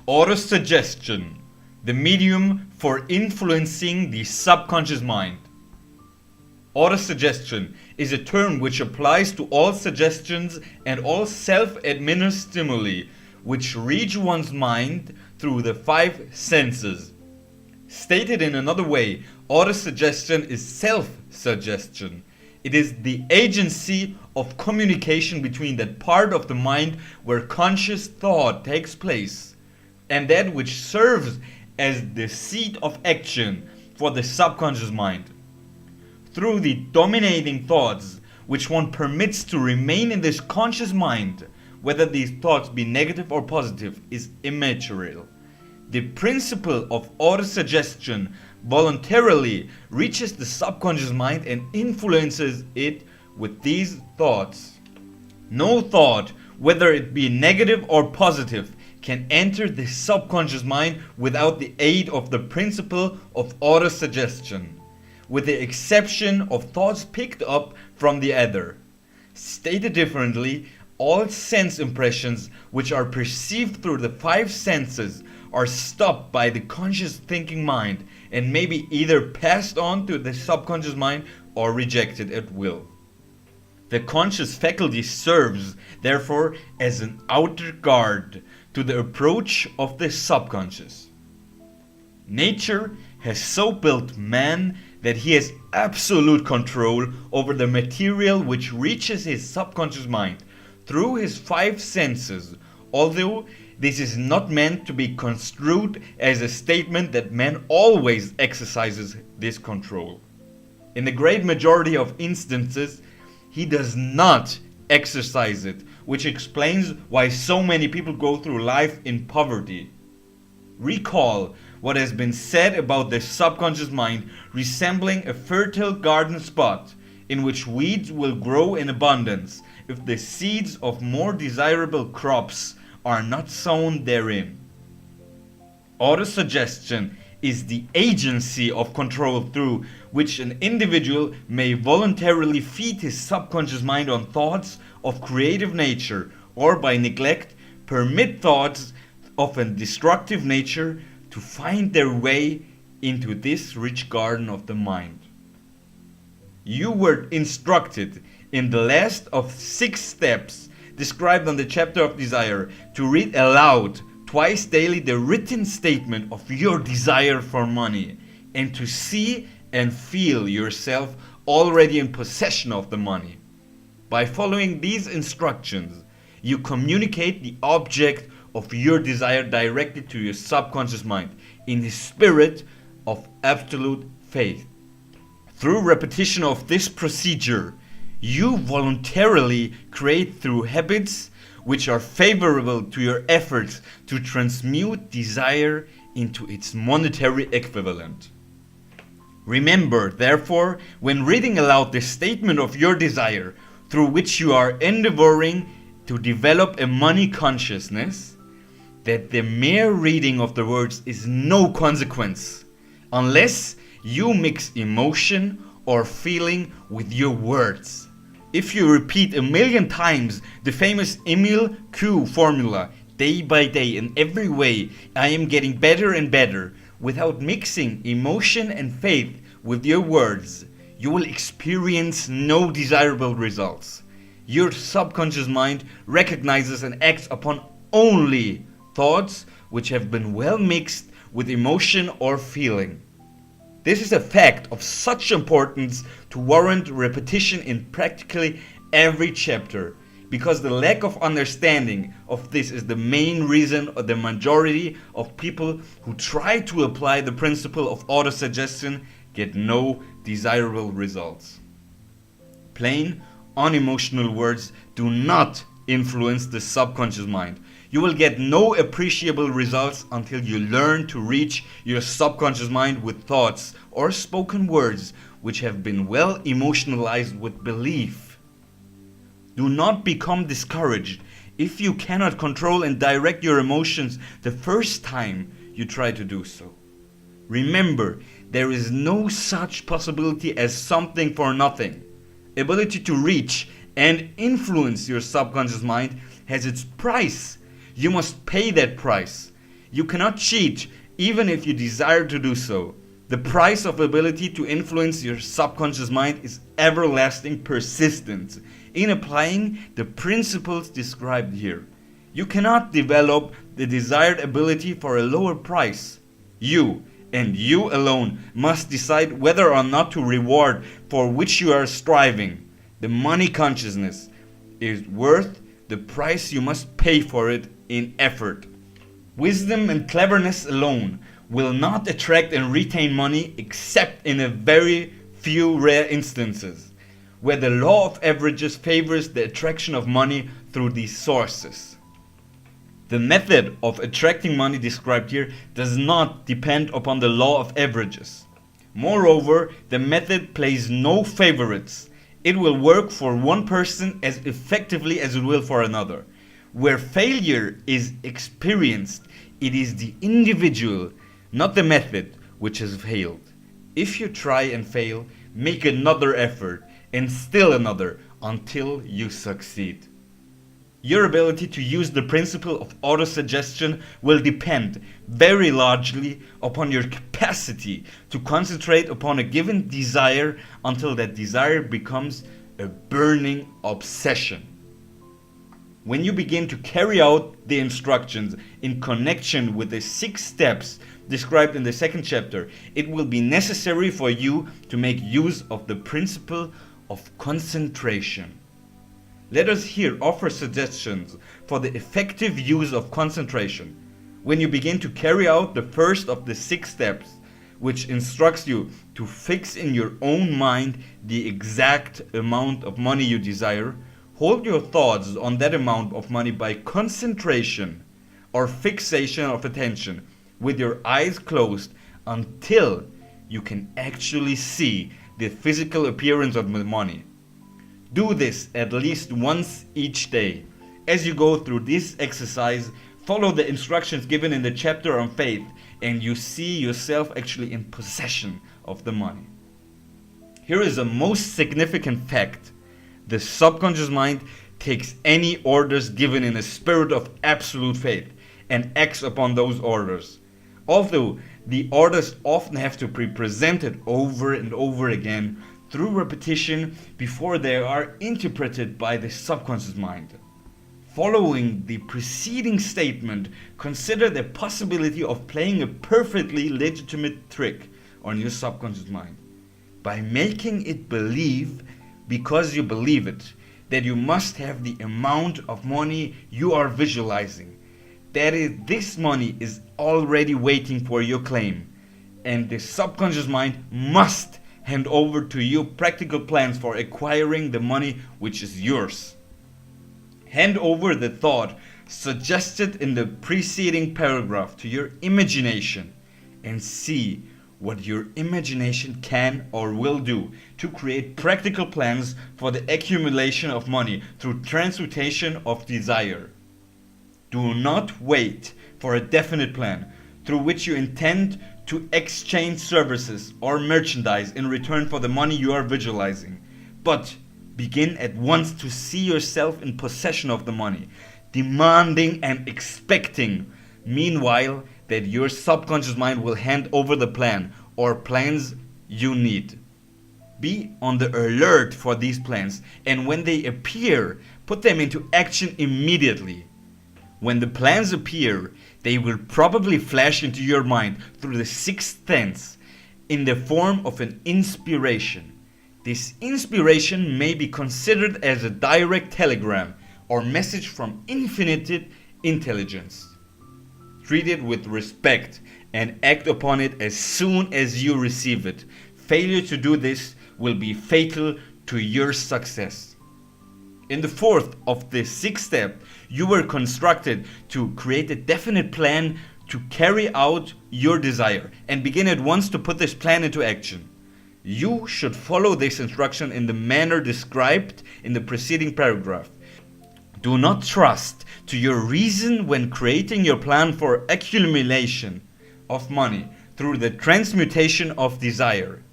Autosuggestion, the medium for influencing the subconscious mind. Autosuggestion is a term which applies to all suggestions and all self-administered stimuli which reach one's mind through the five senses. Stated in another way, autosuggestion is self-suggestion. It is the agency of communication between that part of the mind where conscious thought takes place and that which serves as the seat of action for the subconscious mind. Through the dominating thoughts which one permits to remain in this conscious mind, whether these thoughts be negative or positive is immaterial. The principle of autosuggestion voluntarily reaches the subconscious mind and influences it with these thoughts. No thought, whether it be negative or positive, can enter the subconscious mind without the aid of the principle of autosuggestion, with the exception of thoughts picked up from the ether. Stated differently, all sense impressions which are perceived through the five senses are stopped by the conscious thinking mind and may be either passed on to the subconscious mind or rejected at will. The conscious faculty serves, therefore, as an outer guard to the approach of the subconscious. Nature has so built man that he has absolute control over the material which reaches his subconscious mind through his five senses, although this is not meant to be construed as a statement that man always exercises this control. In the great majority of instances, he does not exercise it, which explains why so many people go through life in poverty. Recall what has been said about the subconscious mind resembling a fertile garden spot in which weeds will grow in abundance if the seeds of more desirable crops are not sown therein. Autosuggestion is the agency of control through which an individual may voluntarily feed his subconscious mind on thoughts of creative nature, or by neglect permit thoughts of a destructive nature to find their way into this rich garden of the mind. You were instructed in the last of 6 steps described on the chapter of desire to read aloud twice daily the written statement of your desire for money and to see and feel yourself already in possession of the money. By following these instructions, you communicate the object of your desire directly to your subconscious mind in the spirit of absolute faith. Through repetition of this procedure, you voluntarily create through habits which are favorable to your efforts to transmute desire into its monetary equivalent. Remember, therefore, when reading aloud the statement of your desire, through which you are endeavoring to develop a money consciousness, that the mere reading of the words is no consequence, unless you mix emotion or feeling with your words. If you repeat 1,000,000 times the famous Emile Q formula, day by day, in every way, I am getting better and better, without mixing emotion and faith with your words, you will experience no desirable results. Your subconscious mind recognizes and acts upon only thoughts which have been well mixed with emotion or feeling. This is a fact of such importance to warrant repetition in practically every chapter, because the lack of understanding of this is the main reason of the majority of people who try to apply the principle of autosuggestion get no desirable results. Plain, unemotional words do not influence the subconscious mind. You will get no appreciable results until you learn to reach your subconscious mind with thoughts or spoken words which have been well emotionalized with belief. Do not become discouraged if you cannot control and direct your emotions the first time you try to do so. Remember, there is no such possibility as something for nothing. Ability to reach and influence your subconscious mind has its price. You must pay that price. You cannot cheat, even if you desire to do so. The price of ability to influence your subconscious mind is everlasting persistence in applying the principles described here. You cannot develop the desired ability for a lower price. You, and you alone, must decide whether or not to reward for which you are striving. The money consciousness is worth the price you must pay for it in effort. Wisdom and cleverness alone will not attract and retain money except in a very few rare instances, where the law of averages favors the attraction of money through these sources. The method of attracting money described here does not depend upon the law of averages. Moreover, the method plays no favorites. It will work for one person as effectively as it will for another. Where failure is experienced, it is the individual, not the method, which has failed. If you try and fail, make another effort, and still another, until you succeed. Your ability to use the principle of autosuggestion will depend very largely upon your capacity to concentrate upon a given desire until that desire becomes a burning obsession. When you begin to carry out the instructions in connection with the 6 steps described in the 2nd chapter, it will be necessary for you to make use of the principle of concentration. Let us here offer suggestions for the effective use of concentration. When you begin to carry out the first of the 6 steps, which instructs you to fix in your own mind the exact amount of money you desire, hold your thoughts on that amount of money by concentration or fixation of attention with your eyes closed until you can actually see the physical appearance of the money. Do this at least once each day. As you go through this exercise, follow the instructions given in the chapter on faith, and you see yourself actually in possession of the money. Here is a most significant fact. The subconscious mind takes any orders given in a spirit of absolute faith and acts upon those orders. Although the orders often have to be presented over and over again through repetition before they are interpreted by the subconscious mind. Following the preceding statement, consider the possibility of playing a perfectly legitimate trick on your subconscious mind by making it believe, because you believe it, that you must have the amount of money you are visualizing. That is, this money is already waiting for your claim, and the subconscious mind must hand over to you practical plans for acquiring the money which is yours. Hand over the thought suggested in the preceding paragraph to your imagination and see what your imagination can or will do to create practical plans for the accumulation of money through transmutation of desire. Do not wait for a definite plan through which you intend to exchange services or merchandise in return for the money you are visualizing, but begin at once to see yourself in possession of the money, demanding and expecting, meanwhile, that your subconscious mind will hand over the plan or plans you need. Be on the alert for these plans, and when they appear, put them into action immediately. When the plans appear, they will probably flash into your mind through the 6th sense in the form of an inspiration. This inspiration may be considered as a direct telegram or message from infinite intelligence. Treat it with respect and act upon it as soon as you receive it. Failure to do this will be fatal to your success. In the 4th of the 6th step, you were constructed to create a definite plan to carry out your desire and begin at once to put this plan into action. You should follow this instruction in the manner described in the preceding paragraph. Do not trust to your reason when creating your plan for accumulation of money through the transmutation of desire.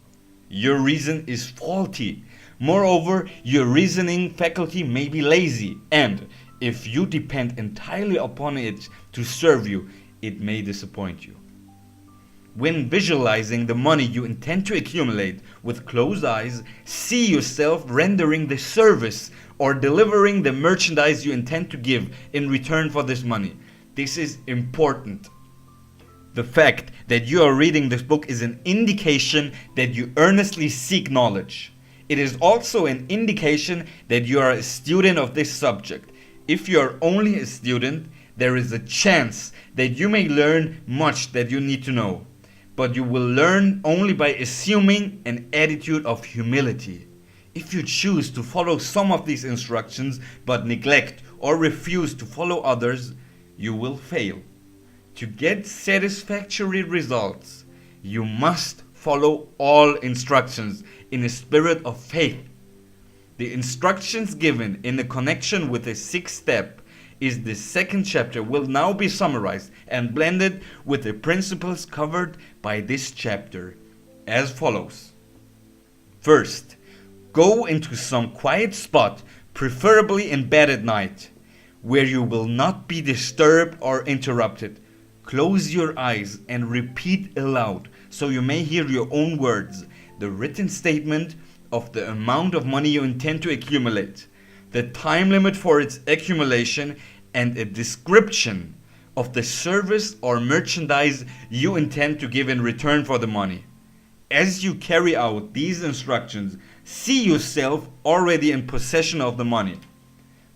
Your reason is faulty. Moreover, your reasoning faculty may be lazy, and if you depend entirely upon it to serve you, it may disappoint you. When visualizing the money you intend to accumulate with closed eyes, see yourself rendering the service or delivering the merchandise you intend to give in return for this money. This is important. The fact that you are reading this book is an indication that you earnestly seek knowledge. It is also an indication that you are a student of this subject. If you are only a student, there is a chance that you may learn much that you need to know. But you will learn only by assuming an attitude of humility. If you choose to follow some of these instructions but neglect or refuse to follow others, you will fail. To get satisfactory results, you must follow all instructions in a spirit of faith. The instructions given in the connection with the sixth step is the second chapter will now be summarized and blended with the principles covered by this chapter as follows. First, go into some quiet spot, preferably in bed at night, where you will not be disturbed or interrupted. Close your eyes and repeat aloud, so you may hear your own words, the written statement of the amount of money you intend to accumulate, the time limit for its accumulation, and a description of the service or merchandise you intend to give in return for the money. As you carry out these instructions, see yourself already in possession of the money.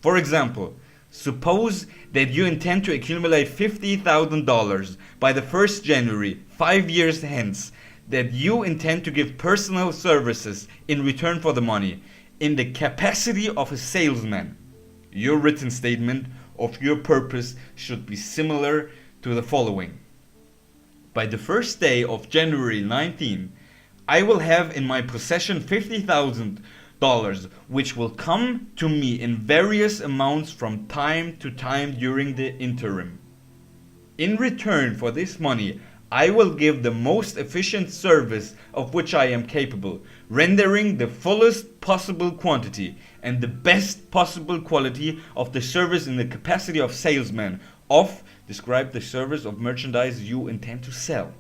For example, suppose that you intend to accumulate $50,000 by the 1st January, 5 years hence, that you intend to give personal services in return for the money, in the capacity of a salesman. Your written statement of your purpose should be similar to the following. By the first day of January 19, I will have in my possession $50,000, which will come to me in various amounts from time to time during the interim. In return for this money, I will give the most efficient service of which I am capable, rendering the fullest possible quantity and the best possible quality of the service in the capacity of salesman of describe the service of merchandise you intend to sell.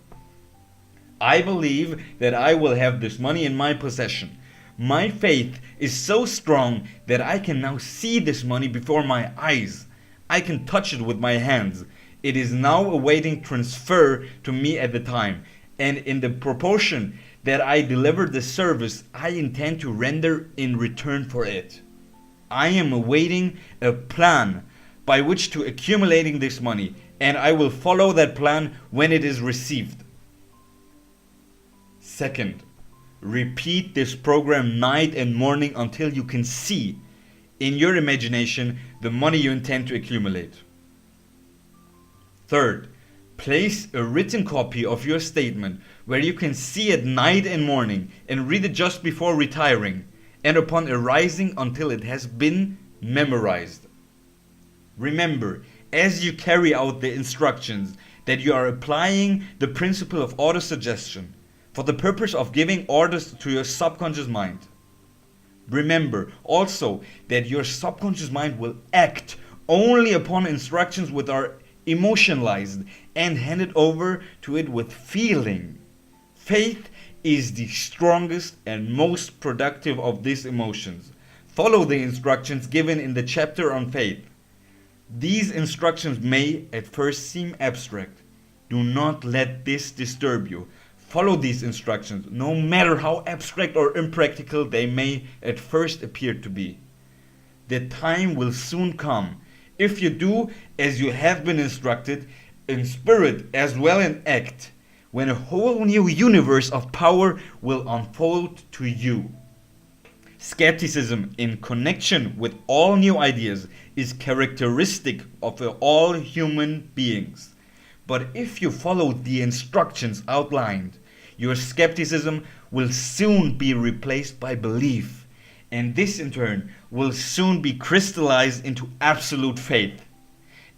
I believe that I will have this money in my possession. My faith is so strong that I can now see this money before my eyes. I can touch it with my hands. It is now awaiting transfer to me at the time, and in the proportion that I deliver the service I intend to render in return for it. I am awaiting a plan by which to accumulating this money, and I will follow that plan when it is received. Second, repeat this program night and morning until you can see in your imagination the money you intend to accumulate. Third, place a written copy of your statement where you can see it night and morning and read it just before retiring and upon arising until it has been memorized. Remember, as you carry out the instructions, that you are applying the principle of autosuggestion for the purpose of giving orders to your subconscious mind. Remember also that your subconscious mind will act only upon instructions which are emotionalized and handed over to it with feeling. Faith is the strongest and most productive of these emotions. Follow the instructions given in the chapter on faith. These instructions may at first seem abstract. Do not let this disturb you. Follow these instructions, no matter how abstract or impractical they may at first appear to be. The time will soon come, if you do as you have been instructed, in spirit as well in act, when a whole new universe of power will unfold to you. Skepticism in connection with all new ideas is characteristic of all human beings. But if you follow the instructions outlined, your skepticism will soon be replaced by belief, and this in turn will soon be crystallized into absolute faith.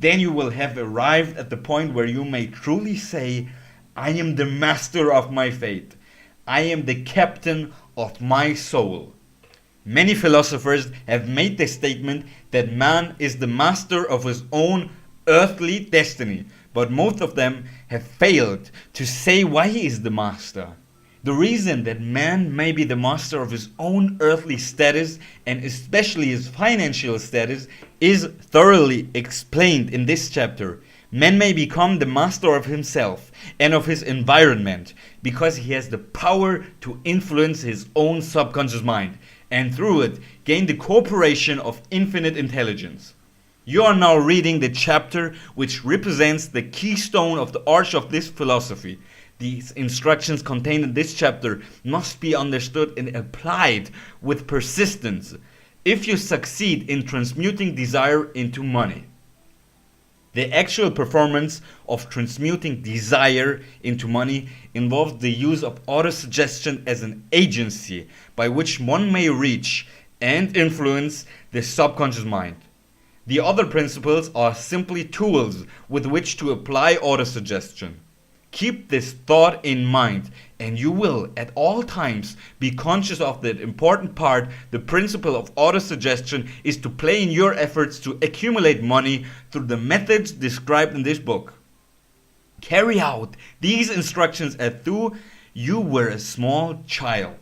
Then you will have arrived at the point where you may truly say, I am the master of my fate. I am the captain of my soul. Many philosophers have made the statement that man is the master of his own earthly destiny, but most of them have failed to say why he is the master. The reason that man may be the master of his own earthly status and especially his financial status is thoroughly explained in this chapter. Man may become the master of himself and of his environment because he has the power to influence his own subconscious mind and through it gain the cooperation of infinite intelligence. You are now reading the chapter which represents the keystone of the arch of this philosophy. These instructions contained in this chapter must be understood and applied with persistence if you succeed in transmuting desire into money. The actual performance of transmuting desire into money involves the use of autosuggestion as an agency by which one may reach and influence the subconscious mind. The other principles are simply tools with which to apply autosuggestion. Keep this thought in mind and you will at all times be conscious of that important part. The principle of autosuggestion is to play in your efforts to accumulate money through the methods described in this book. Carry out these instructions as though you were a small child.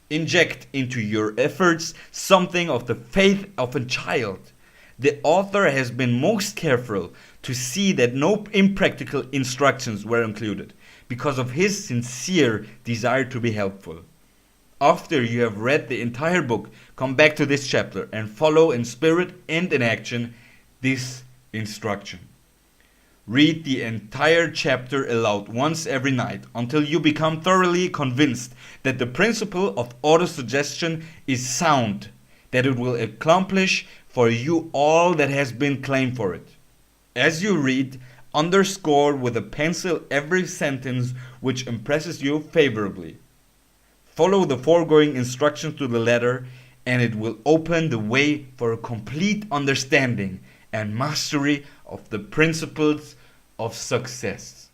Inject into your efforts something of the faith of a child. The author has been most careful to see that no impractical instructions were included because of his sincere desire to be helpful. After you have read the entire book, come back to this chapter and follow in spirit and in action this instruction. Read the entire chapter aloud once every night until you become thoroughly convinced that the principle of autosuggestion is sound, that it will accomplish for you all that has been claimed for it. As you read, underscore with a pencil every sentence which impresses you favorably. Follow the foregoing instructions to the letter, and it will open the way for a complete understanding and mastery of the principles of success.